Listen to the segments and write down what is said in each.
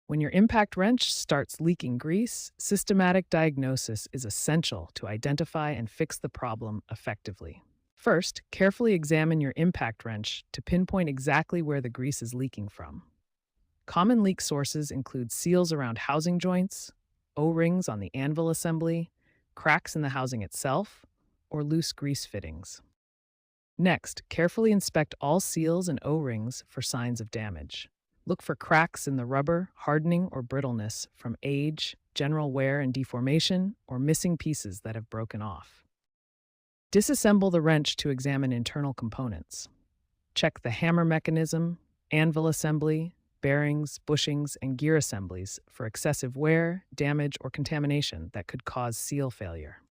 When your impact wrench starts leaking grease, systematic diagnosis is essential to identify and fix the problem effectively. First, carefully examine your impact wrench to pinpoint exactly where the grease is leaking from. Common leak sources include seals around housing joints, O-rings on the anvil assembly, cracks in the housing itself, or loose grease fittings. Next, carefully inspect all seals and O-rings for signs of damage. Look for cracks in the rubber, hardening, or brittleness from age, general wear and deformation, or missing pieces that have broken off. Disassemble the wrench to examine internal components. Check the hammer mechanism, anvil assembly, bearings, bushings, and gear assemblies for excessive wear, damage, or contamination that could cause seal failure.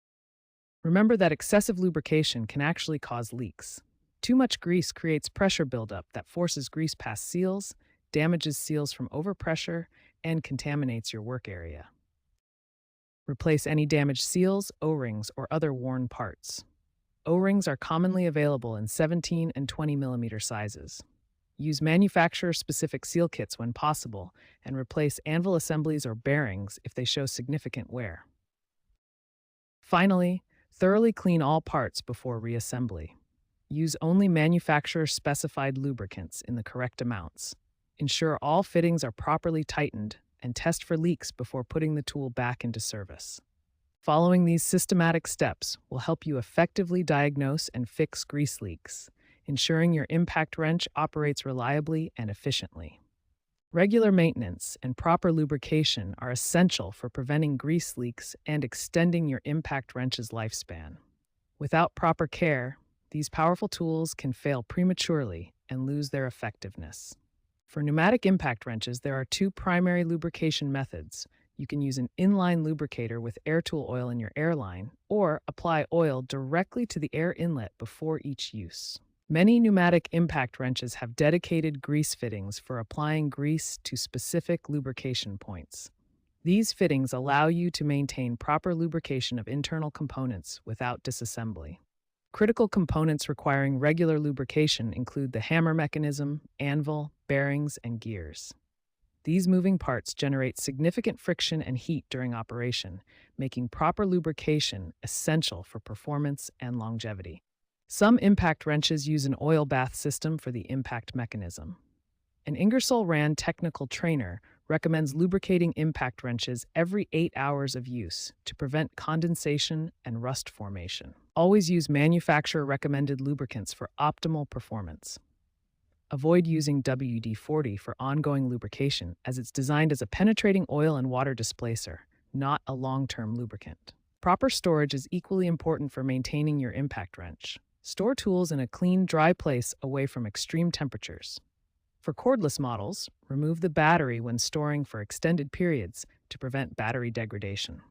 Remember that excessive lubrication can actually cause leaks. Too much grease creates pressure buildup that forces grease past seals, damages seals from overpressure, and contaminates your work area. Replace any damaged seals, O-rings, or other worn parts. O-rings are commonly available in 17 and 20 millimeter sizes. Use manufacturer-specific seal kits when possible, and replace anvil assemblies or bearings if they show significant wear. Finally, thoroughly clean all parts before reassembly. Use only manufacturer-specified lubricants in the correct amounts. Ensure all fittings are properly tightened, and test for leaks before putting the tool back into service. Following these systematic steps will help you effectively diagnose and fix grease leaks, ensuring your impact wrench operates reliably and efficiently. Regular maintenance and proper lubrication are essential for preventing grease leaks and extending your impact wrench's lifespan. Without proper care, these powerful tools can fail prematurely and lose their effectiveness. For pneumatic impact wrenches, there are two primary lubrication methods. You can use an inline lubricator with air tool oil in your air line, or apply oil directly to the air inlet before each use. Many pneumatic impact wrenches have dedicated grease fittings for applying grease to specific lubrication points. These fittings allow you to maintain proper lubrication of internal components without disassembly. Critical components requiring regular lubrication include the hammer mechanism, anvil, bearings, and gears. These moving parts generate significant friction and heat during operation, making proper lubrication essential for performance and longevity. Some impact wrenches use an oil bath system for the impact mechanism. An Ingersoll Rand technical trainer recommends lubricating impact wrenches every 8 hours of use to prevent condensation and rust formation. Always use manufacturer-recommended lubricants for optimal performance. Avoid using WD-40 for ongoing lubrication, as it's designed as a penetrating oil and water displacer, not a long-term lubricant. Proper storage is equally important for maintaining your impact wrench. Store tools in a clean, dry place away from extreme temperatures. For cordless models, remove the battery when storing for extended periods to prevent battery degradation.